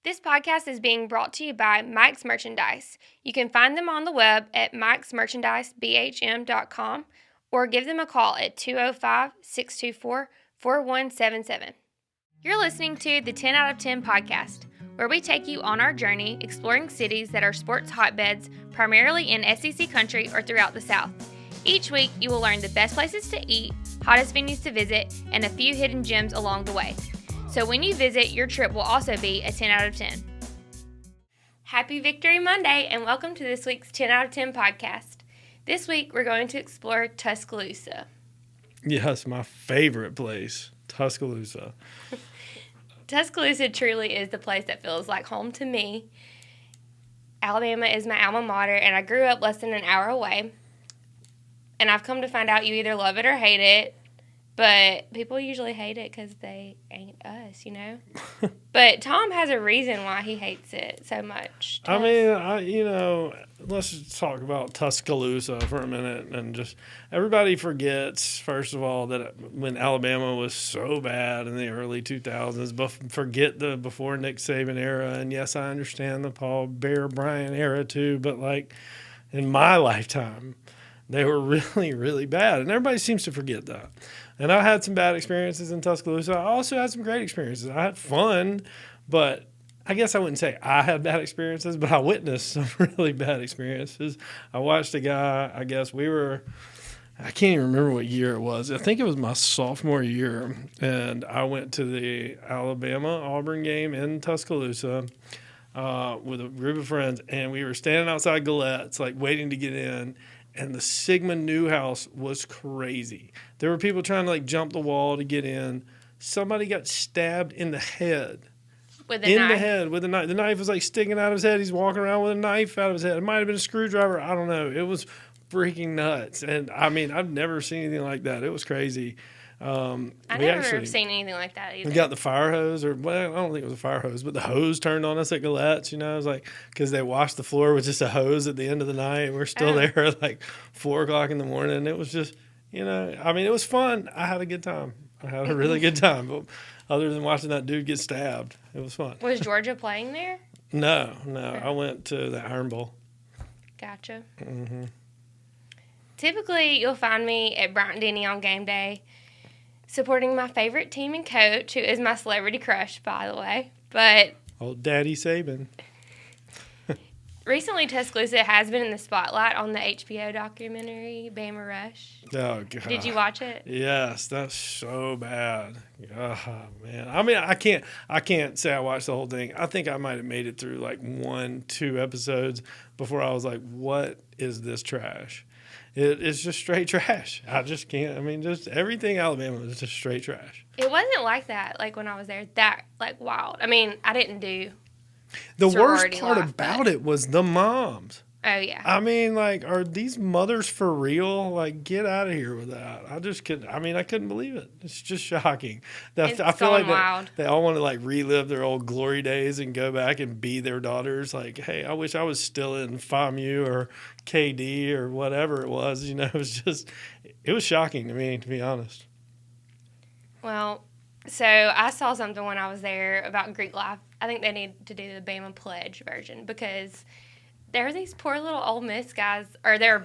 This podcast is being brought to you by Mike's Merchandise. You can find them on the web at mikesmerchandisebhm.com or give them a call at 205-624-4177. You're listening to the 10 out of 10 podcast, where we take you on our journey exploring cities that are sports hotbeds, primarily in SEC country or throughout the South. Each week, you will learn the best places to eat, hottest venues to visit, and a few hidden gems along the way. So when you visit, your trip will also be a 10 out of 10. Happy Victory Monday, and welcome to this week's 10 out of 10 podcast. This week, we're going to explore Tuscaloosa. Yes, my favorite place, Tuscaloosa. Tuscaloosa truly is the place that feels like home to me. Alabama is my alma mater, and I grew up less than an hour away. And I've come to find out you either love it or hate it. But people usually hate it because they ain't us, you know? But Tom has a reason why he hates it so much. Let's just talk about Tuscaloosa for a minute. And just everybody forgets, first of all, that when Alabama was so bad in the early 2000s, forget the before Nick Saban era. And yes, I understand the Paul Bear Bryant era too. But like in my lifetime, they were really, really bad. And everybody seems to forget that. And I had some bad experiences in Tuscaloosa. I also had some great experiences. I had fun, but I guess I wouldn't say I had bad experiences, but I witnessed some really bad experiences. I watched a guy, I can't even remember what year it was. I think it was my sophomore year, and I went to the Alabama-Auburn game in Tuscaloosa with a group of friends, and we were standing outside Galette's, like waiting to get in. And the Sigma Newhouse was crazy. There were people trying to jump the wall to get in. Somebody got stabbed in the head. With a knife? In the head with a knife. The knife was sticking out of his head. He's walking around with a knife out of his head. It might have been a screwdriver. I don't know. It was freaking nuts. And I've never seen anything like that. It was crazy. I never have seen anything like that either. We got the fire hose, I don't think it was a fire hose, but the hose turned on us at Galette's, It was because they washed the floor with just a hose at the end of the night. And we're still there at 4 o'clock in the morning. It was just, it was fun. I had a good time. I had a really good time. But other than watching that dude get stabbed, it was fun. Was Georgia playing there? No. I went to the Iron Bowl. Gotcha. Mm-hmm. Typically, you'll find me at Bryant-Denny on game day, supporting my favorite team and coach, who is my celebrity crush, by the way. But old Daddy Saban. Recently, Tuscaloosa has been in the spotlight on the HBO documentary, Bama Rush. Oh, God. Did you watch it? Yes, that's so bad. Oh, man. I can't say I watched the whole thing. I think I might have made it through 1-2 episodes before I was like, what is this trash? It's just straight trash. I just can't. Just everything Alabama is just straight trash. It wasn't like that, when I was there, that, wild. I didn't do the worst part about it was the moms. Oh, yeah. Are these mothers for real? Get out of here with that. I just couldn't. I couldn't believe it. It's just shocking. I feel like wild. They all want to relive their old glory days and go back and be their daughters. Hey, I wish I was still in FAMU or KD or whatever it was. It was shocking to me, to be honest. Well, so I saw something when I was there about Greek life. I think they need to do the Bama Pledge version because there were these poor little Ole Miss guys, or they were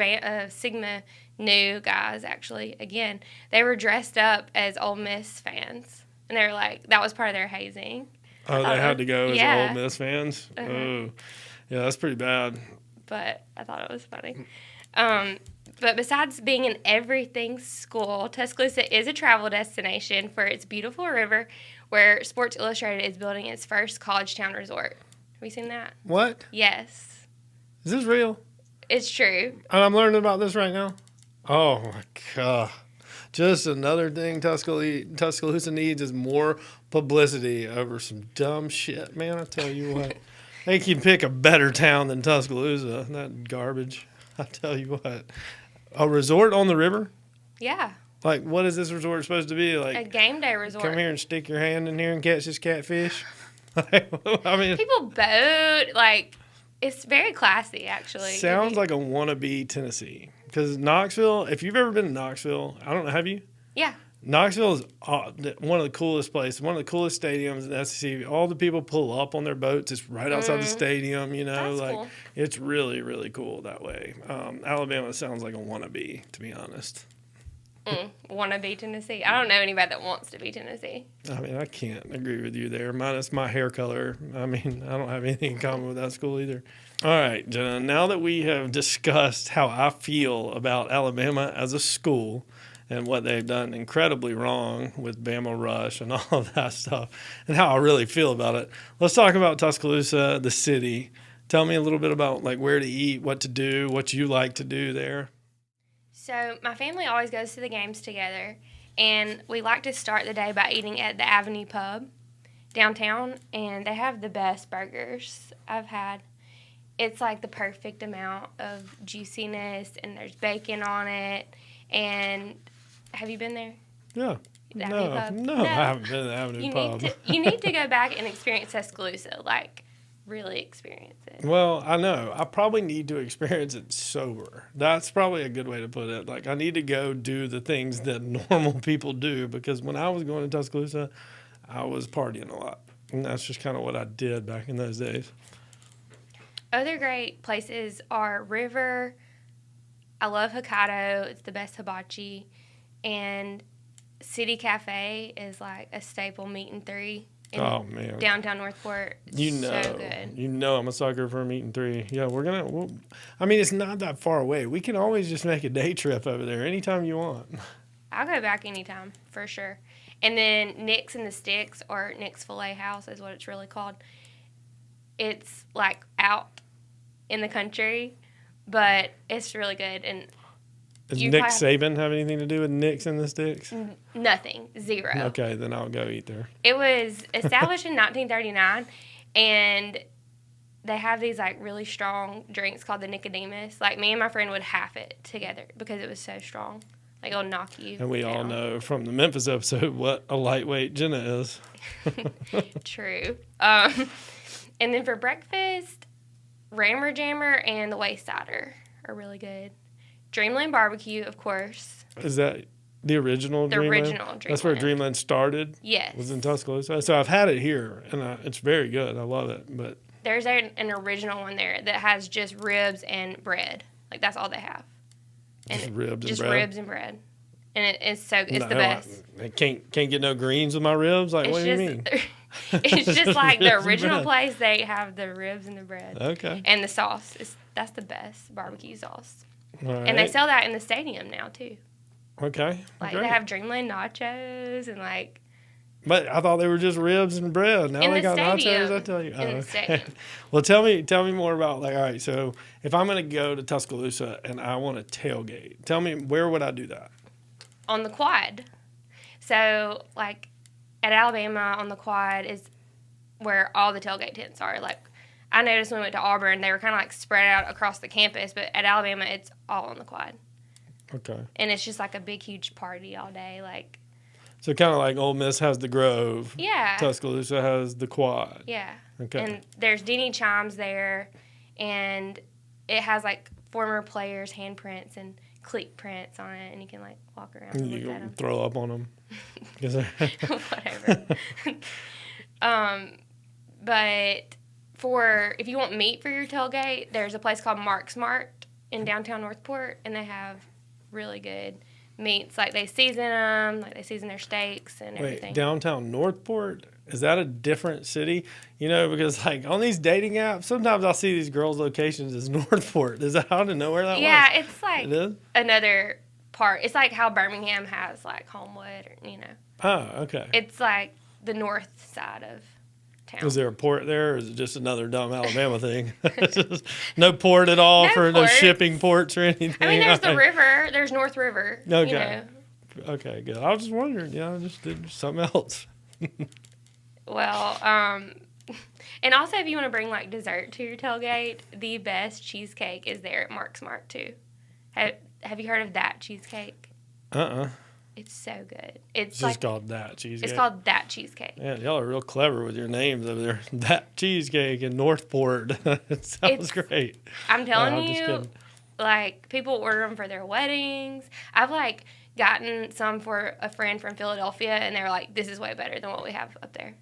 Sigma Nu guys, actually. Again, they were dressed up as Ole Miss fans, and they were that was part of their hazing. Oh, they had to go as yeah. Ole Miss fans? Uh-huh. Oh, yeah, that's pretty bad. But I thought it was funny. But besides being an everything school, Tuscaloosa is a travel destination for its beautiful river, where Sports Illustrated is building its first college town resort. Have you seen that? What? Yes. Is this real? It's true. And I'm learning about this right now? Oh, my God. Just another thing Tuscaloosa needs is more publicity over some dumb shit, man. I tell you what. They can pick a better town than Tuscaloosa. That garbage. I tell you what. A resort on the river? Yeah. What is this resort supposed to be? A game day resort. Come here and stick your hand in here and catch this catfish? People boat. It's very classy, actually. Sounds like a wannabe Tennessee. Because Knoxville, if you've ever been to Knoxville, I don't know, have you? Yeah. Knoxville is one of the coolest places, one of the coolest stadiums in the SEC. All the people pull up on their boats. It's right outside the stadium, That's cool. It's really, really cool that way. Alabama sounds like a wannabe, to be honest. Want to be Tennessee? I don't know anybody that wants to be Tennessee. I mean, I can't agree with you there. Minus my hair color. I mean, I don't have anything in common with that school either. All right, Jenna, now that we have discussed how I feel about Alabama as a school and what they've done incredibly wrong with Bama Rush and all of that stuff and how I really feel about it, let's talk about Tuscaloosa, the city. Tell me a little bit about where to eat, what to do, what you like to do there. So my family always goes to the games together, and we like to start the day by eating at the Avenue Pub downtown, and they have the best burgers I've had. It's like the perfect amount of juiciness, and there's bacon on it. And have you been there? Yeah. The Avenue Pub? No, I haven't been to the Avenue Pub. You need to go back and experience Tuscaloosa, really experience it. Well, I know. I probably need to experience it sober. That's probably a good way to put it. I need to go do the things that normal people do, because when I was going to Tuscaloosa, I was partying a lot. And that's just kind of what I did back in those days. Other great places are River. I love Hokkaido. It's the best hibachi. And City Cafe is like a staple meat and three. In downtown Northport. So good. You know I'm a sucker for a meat and three. Yeah, it's not that far away. We can always just make a day trip over there anytime you want. I'll go back anytime, for sure. And then Nick's and the Sticks, or Nick's Filet House is what it's really called. It's out in the country, but it's really good. And does Nick Saban have anything to do with Nick's and the Sticks? Nothing. Zero. Okay, then I'll go eat there. It was established in 1939, and they have these really strong drinks called the Nicodemus. Me and my friend would half it together because it was so strong. It'll knock you And we down. all know from the Memphis episode what a lightweight Jenna is. True. And then for breakfast, Rammer Jammer and the Waysider are really good. Dreamland Barbecue, of course. Is that the original Dreamland? The original Dreamland. That's where Dreamland started? Yes. Was in Tuscaloosa. So I've had it here, and it's very good. I love it. But there's an original one there that has just ribs and bread. That's all they have. And just ribs and bread? Just ribs and bread. And it's the best. I can't get no greens with my ribs? What do you mean? It's just the original place. They have the ribs and the bread. Okay. And the sauce. That's the best barbecue sauce. Right. And they sell that in the stadium now, too. Okay. They have Dreamland nachos and But I thought they were just ribs and bread. Now they got nachos, I tell you. In the stadium. Well, tell me more about, all right, so if I'm going to go to Tuscaloosa and I want to tailgate, tell me, where would I do that? On the quad. So, at Alabama, on the quad is where all the tailgate tents are. I noticed when we went to Auburn, they were kind of spread out across the campus, but at Alabama, it's all on the quad. Okay. And it's just a big, huge party all day. So kind of like Ole Miss has the Grove. Yeah. Tuscaloosa has the quad. Yeah. Okay. And there's Denny Chimes there, and it has former players' handprints and cleat prints on it, and you can walk around and look at them. Throw up on them. Whatever. But if you want meat for your tailgate, there's a place called Mark's Mart in downtown Northport, and they have really good meats. They season them, they season their steaks and everything. Wait, downtown Northport? Is that a different city? Because on these dating apps, sometimes I'll see these girls' locations as Northport. Is that out of nowhere that Yeah, was? it's it is? Another part. It's how Birmingham has Homewood, Oh, okay. It's the north side of town. Is there a port there, or is it just another dumb Alabama thing? No port at all for no shipping ports or anything? There's the river. There's North River. Okay. Okay, good. I was just wondering. I just did something else. Well, and also if you want to bring dessert to your tailgate, the best cheesecake is there at Mark's Mart too. Have you heard of that cheesecake? It's so good. It's just called That Cheesecake. It's called That Cheesecake. Man, y'all are real clever with your names over there. That Cheesecake in Northport. It sounds great. I'm telling you, people order them for their weddings. I've gotten some for a friend from Philadelphia, and they were like, this is way better than what we have up there.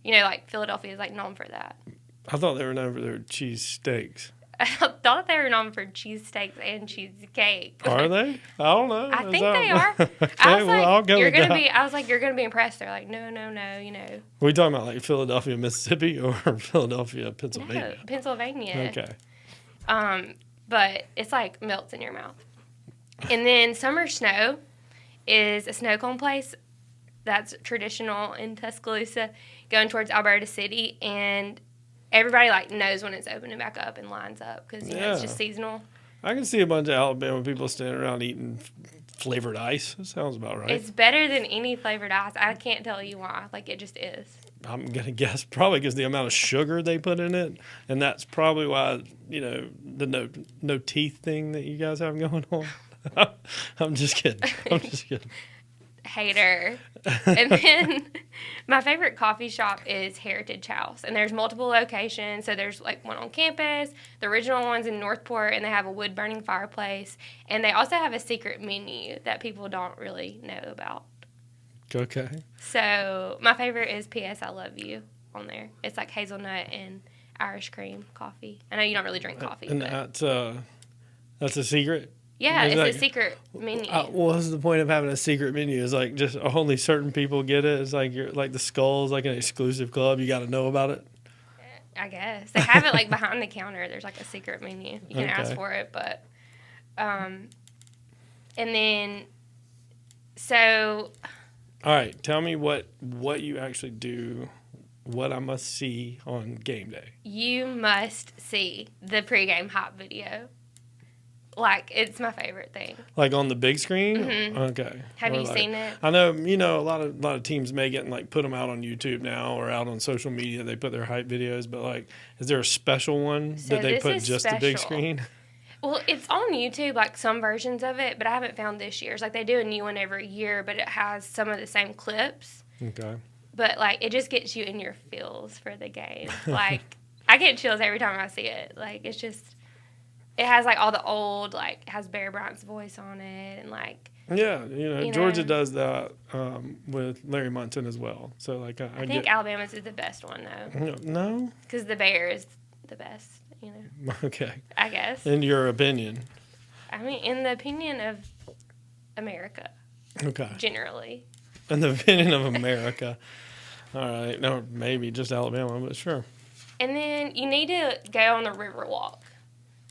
You know, like, Philadelphia is, like, known for that. I thought they were known for their cheese steaks. I thought they were known for cheesesteaks and cheesecake. Are they? I don't know. I think they are. Okay, I was like, I'll go you're with gonna that. be. I was like, you're gonna be impressed. They're like, no, you know. Are we talking about like Philadelphia, Mississippi, or Philadelphia, Pennsylvania? No, Pennsylvania. Okay. But it's like melts in your mouth. And then Summer Snow is a snow cone place that's traditional in Tuscaloosa, going towards Alberta City, and everybody like knows when it's opening back up and lines up because you know it's just seasonal. I can see a bunch of Alabama people standing around eating flavored ice. That sounds about right. It's better than any flavored ice. I can't tell you why. Like, it just is. I'm gonna guess probably because the amount of sugar they put in it, and that's probably why the no teeth thing that you guys have going on. I'm just kidding. Hater. And then my favorite coffee shop is Heritage House, and there's multiple locations. So there's like one on campus, the original one's in Northport, and they have a wood burning fireplace, and they also have a secret menu that people don't really know about. Okay. So my favorite is P.S. I Love You on there. It's like hazelnut and Irish cream coffee. I know you don't really drink coffee, And but that's a secret. yeah, it's like, a secret menu. What's the point of having a secret menu? Is like just only certain people get it. It's like you're like the Skull's like an exclusive club. You got to know about it. I guess they have it like behind the counter. There's like a secret menu. You can ask for it, but and then so. All right, tell me what you actually do. What I must see on game day. You must see the pregame hype video. Like, it's my favorite thing. Like on the big screen? Mm-hmm. Okay. Have you seen it? I know, a lot of teams make it and like put them out on YouTube now or out on social media. They put their hype videos, but like, is there a special one that they put just the big screen? Well, it's on YouTube, like some versions of it, but I haven't found this year's. Like, they do a new one every year, but it has some of the same clips. Okay. But like, it just gets you in your feels for the game. Like, I get chills every time I see it. Like, it's just. It has, like, all the old, like, it has Bear Bryant's voice on it, and, like... Yeah, Georgia does that with Larry Munson as well. So, like, I think Alabama's is the best one, though. No? Because the Bear is the best, Okay. I guess. In your opinion? I mean, in the opinion of America. Okay. Generally. In the opinion of America. All right. No, maybe just Alabama, but sure. And then you need to go on the Riverwalk.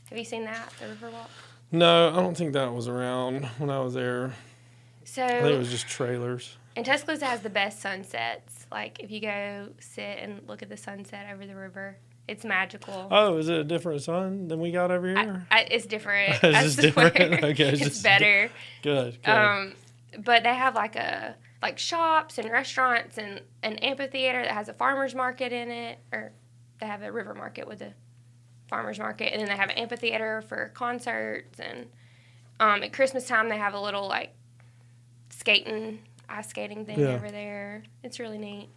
Have you seen that, the Riverwalk? No, I don't think that was around when I was there. So I think it was just trailers. And Tuscaloosa has the best sunsets. Like, if you go sit and look at the sunset over the river, it's magical. Oh, is it a different sun than we got over here? It's different. It's just different? Okay. It's better. Good. But they have like shops and restaurants and an amphitheater that has a farmer's market in it. Or they have a river market with a farmer's market, and then they have an amphitheater for concerts, and at Christmas time they have a little like ice skating thing over there. It's really neat.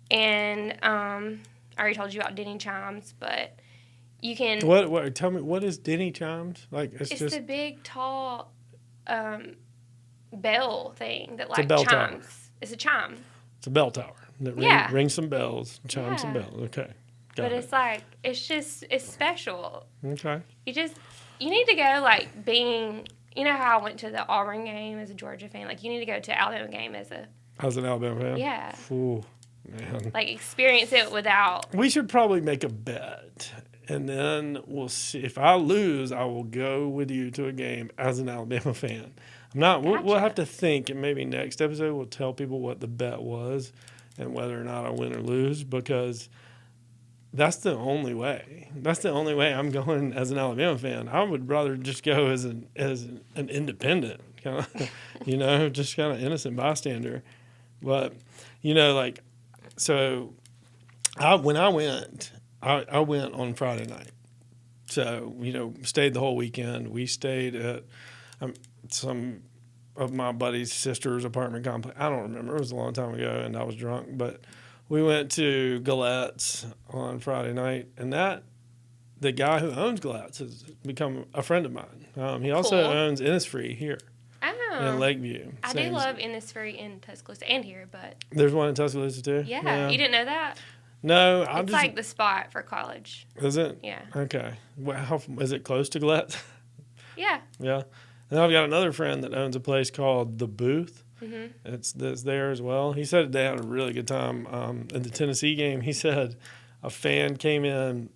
And I already told you about Denny Chimes, but you can tell me, what is Denny Chimes? Like it's just the big tall bell thing that like it's a bell chimes. Tower. It's a chime. It's a bell tower that rings some bells, chimes some bells. Okay. But it's like, it's special. Okay. You need to go, like, you know how I went to the Auburn game as a Georgia fan? Like, you need to go to an Alabama game as an Alabama fan? Yeah. Ooh, man. Like, experience it without. We should probably make a bet, and then we'll see. If I lose, I will go with you to a game as an Alabama fan. We'll have to think, and maybe next episode we'll tell people what the bet was and whether or not I win or lose, because that's the only way. That's the only way I'm going as an Alabama fan. I would rather just go as an independent, kind of, just kind of innocent bystander. But, so when I went, I went on Friday night. So, stayed the whole weekend. We stayed at some of my buddy's sister's apartment complex. I don't remember. It was a long time ago, and I was drunk, but we went to Galette's on Friday night, and the guy who owns Galette's has become a friend of mine. He also owns Innisfree here. Oh. in Lakeview. I do love Innisfree in Tuscaloosa and here, but there's one in Tuscaloosa too. yeah. You didn't know that? No, it's like the spot for college. Is it? Yeah. Okay. Well, is it close to Gillette? Yeah. Yeah. And I've got another friend that owns a place called The Booth. Mm-hmm. It's there as well. He said they had a really good time in the Tennessee game. He said a fan came in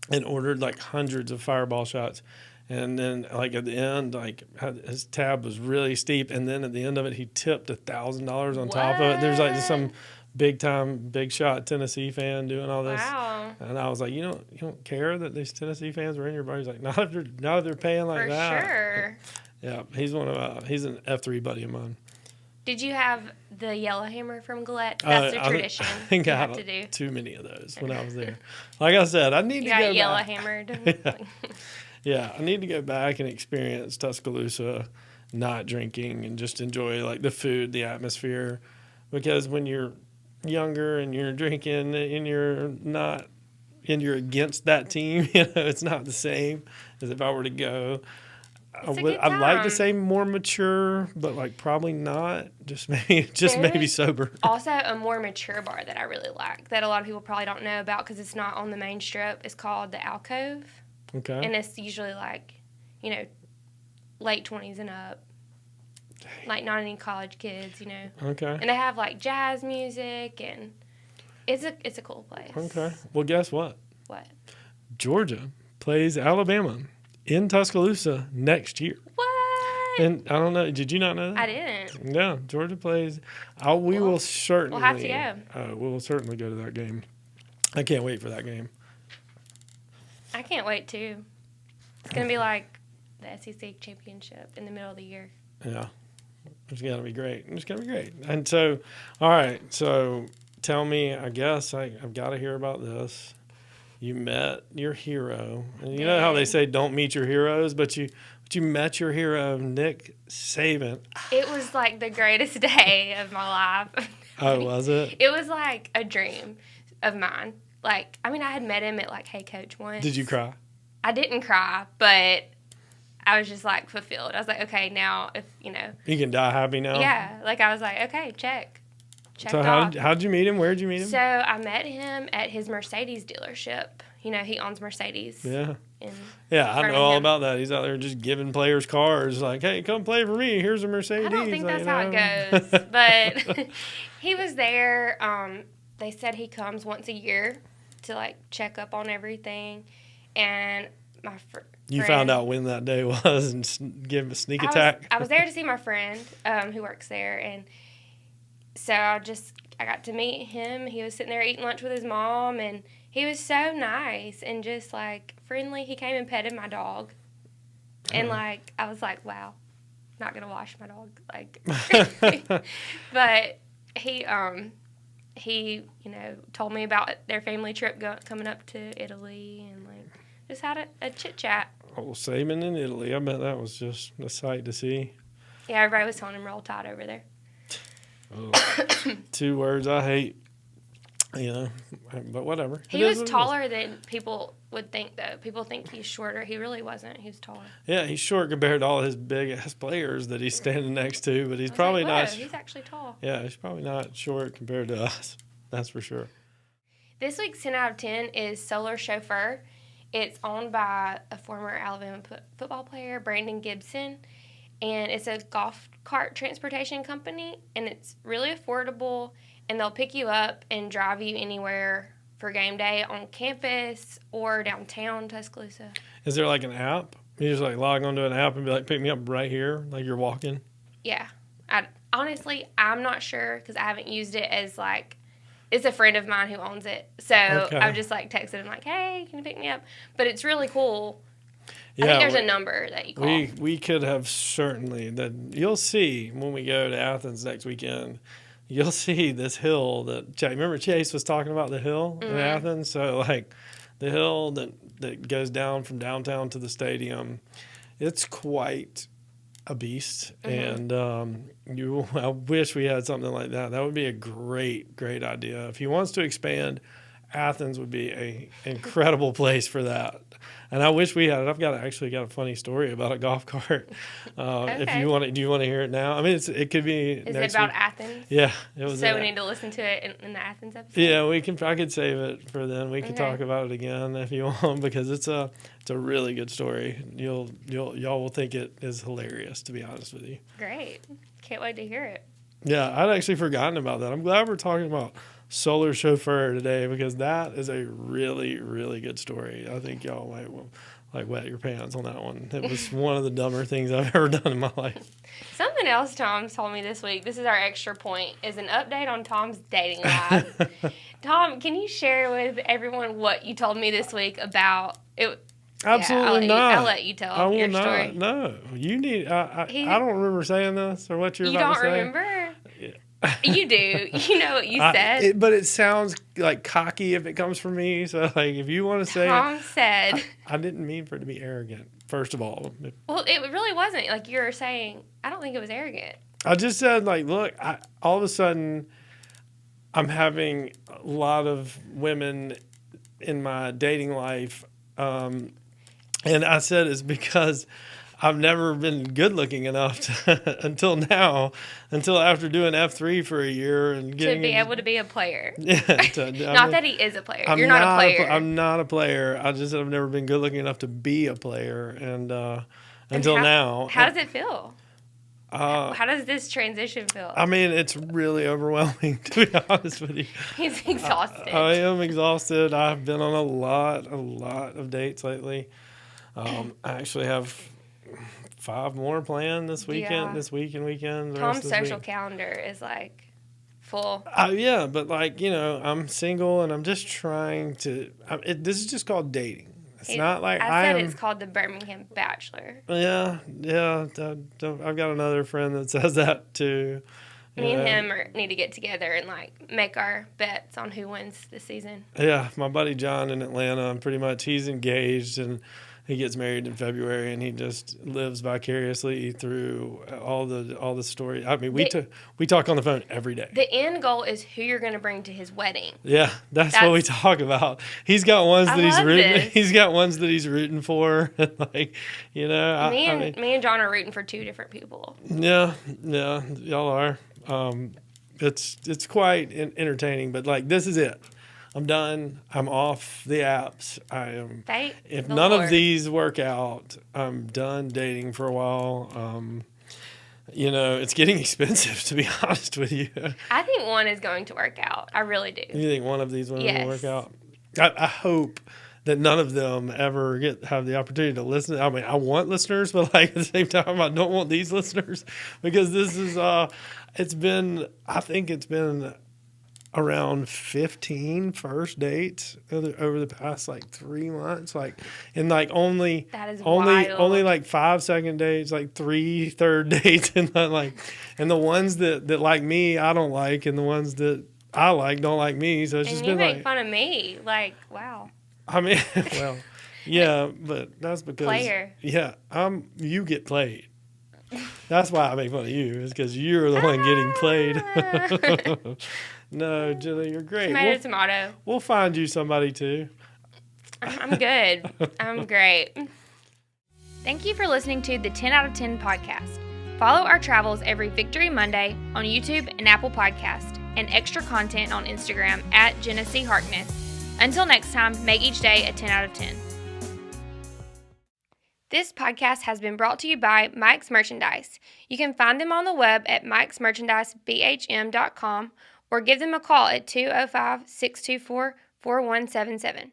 and ordered like hundreds of fireball shots. And then, like, at the end, like, his tab was really steep. And then at the end of it, he tipped $1,000 on top of it. There's, like, some big shot Tennessee fan doing all this. Wow. And I was like, you don't care that these Tennessee fans were in your bar? He's like, not if they're paying like for that. For sure. Yeah, he's he's an F3 buddy of mine. Did you have the Yellowhammer from Gillette? That's a tradition. I think I had to do. Too many of those when I was there. Like I said, I need to go back. Yellowhammered. Yeah, I need to go back and experience Tuscaloosa, not drinking, and just enjoy like the food, the atmosphere. Because when you're younger and you're drinking and you're against that team, it's not the same as if I were to go. I'd like to say more mature, but like probably not. Just maybe sober. Also, a more mature bar that I really like that a lot of people probably don't know about because it's not on the main strip is called the Alcove. Okay. And it's usually like, late 20s and up. Dang. Like not any college kids, Okay. And they have like jazz music and it's a cool place. Okay. Well, guess what? What? Georgia plays Alabama in Tuscaloosa next year. What? And I don't know. Did you not know that? I didn't. Yeah, Georgia plays. We will certainly. We'll have to go. We will certainly go to that game. I can't wait for that game. I can't wait too. It's gonna be like the SEC championship in the middle of the year. Yeah, it's gonna be great. It's gonna be great. And so, all right. So tell me. I guess I've got to hear about this. You met your hero, and you know how they say don't meet your heroes, but you met your hero, Nick Saban. It was like the greatest day of my life. Oh, was it? It was like a dream of mine. Like, I had met him at like Hey Coach once. Did you cry? I didn't cry, but I was just like fulfilled. I was like, okay, now if you can die happy now. Yeah, like I was like, okay, check. So how'd you meet him? Where'd you meet him? So I met him at his Mercedes dealership. He owns Mercedes. Yeah. I know all about that. He's out there just giving players cars. Like, hey, come play for me. Here's a Mercedes. I don't think that's how it goes. But he was there. They said he comes once a year to like check up on everything. And my You found out when that day was and give him a sneak attack? I was there to see my friend who works there. And so I got to meet him. He was sitting there eating lunch with his mom, and he was so nice and just like friendly. He came and petted my dog, and like I was like, wow, not gonna wash my dog, like. But he told me about their family trip coming up to Italy, and like just had a chit chat. Oh, Saban in Italy! I bet that was just a sight to see. Yeah, everybody was telling him Roll Tide over there. Oh, 2 words I hate, but whatever. He was taller than people would think, though. People think he's shorter. He really wasn't. He was taller. Yeah, he's short compared to all his big-ass players that he's standing next to, but he's probably not. He's actually tall. Yeah, he's probably not short compared to us. That's for sure. This week's 10 out of 10 is Solar Chauffeur. It's owned by a former Alabama football player, Brandon Gibson. And it's a golf cart transportation company, and it's really affordable, and they'll pick you up and drive you anywhere for game day on campus or downtown Tuscaloosa. Is there like an app? You just like log onto an app and be like, pick me up right here, like you're walking? Yeah. Honestly, I'm not sure because I haven't used it as like, it's a friend of mine who owns it. So I've just like texted him like, hey, can you pick me up? But it's really cool. Yeah, I think there's a number that you call. We could have certainly. That you'll see when we go to Athens next weekend. You'll see this hill that remember Chase was talking about the hill in Athens. So like the hill that goes down from downtown to the stadium, it's quite a beast. And I wish we had something like that. That would be a great idea. If he wants to expand Athens would be a incredible place for that. And I wish we had it. I've actually got a funny story about a golf cart. If you want to, do you want to hear it now? I mean, it could be. Is it about Athens? Yeah, it was. So we need to listen to it in the Athens episode. Yeah, we can. I could save it for then. We can talk about it again if you want, because it's a really good story. Y'all will think it is hilarious, to be honest with you. Great, can't wait to hear it. Yeah, I'd actually forgotten about that. I'm glad we're talking about Solar Chauffeur today, because that is a really, really good story. I think y'all might like wet your pants on that one. It was one of the dumber things I've ever done in my life. Something else Tom told me this week, this is our extra point, is an update on Tom's dating life. Tom, can you share with everyone what you told me this week about it? Absolutely not. I'll let you tell your story. No, you need. I don't remember saying this or what you're about to say. You don't remember? You do. You know what you said. But it sounds like cocky if it comes from me. So, like, if you want to say Tom said. I didn't mean for it to be arrogant, first of all. Well, it really wasn't. Like, you were saying, I don't think it was arrogant. I just said, like, look, all of a sudden, I'm having a lot of women in my dating life. And I said it's because I've never been good looking enough until after doing F3 for a year and getting to be able to be a player. Yeah, not that he is a player. You're not a player. I'm not a player. I just said I've never been good looking enough to be a player, and until now. How does it feel? How does this transition feel? I mean, it's really overwhelming, to be honest with you. He's exhausted. I am exhausted. I've been on a lot of dates lately. I actually have 5 more planned this weekend, this week and weekend. Tom's social calendar is like full. Yeah, but like, I'm single and I'm just trying to. This is just called dating. It's not like it's called the Birmingham Bachelor. Yeah. I've got another friend that says that too. Me and him need to get together and like make our bets on who wins this season. Yeah, my buddy John in Atlanta, pretty much he's engaged and he gets married in February, and he just lives vicariously through all the story. I mean, we talk on the phone every day. The end goal is who you're going to bring to his wedding. Yeah, that's what we talk about. He's got ones that he's rooting. This. He's got ones that he's rooting for. Like, me and John are rooting for 2 different people. Yeah, y'all are. It's quite entertaining, but like, this is it. I'm done. I'm off the apps. If none of these work out, I'm done dating for a while. It's getting expensive, to be honest with you. I think one is going to work out. I really do. You think one of these women will work out? I hope that none of them ever have the opportunity to listen. I mean, I want listeners, but like at the same time, I don't want these listeners, because this is I think it's been around 15 first dates over the past like 3 months, like, and like only like 5 second dates, like 3 third dates, and the ones that like me I don't like, and the ones that I like don't like me. So it's just been like, you make fun of me, like, wow. I mean, well, yeah, but that's because player. Yeah, you get played. That's why I make fun of you, is because you're the one getting played. No, Jenna, you're great. Tomato. We'll find you somebody too. I'm good. I'm great. Thank you for listening to the 10 out of 10 podcast. Follow our travels every Victory Monday on YouTube and Apple Podcast, and extra content on Instagram at Jenna C. Harkness. Until next time, make each day a 10 out of 10. This podcast has been brought to you by Mike's Merchandise. You can find them on the web at mikesmerchandisebhm.com or give them a call at 205-624-4177.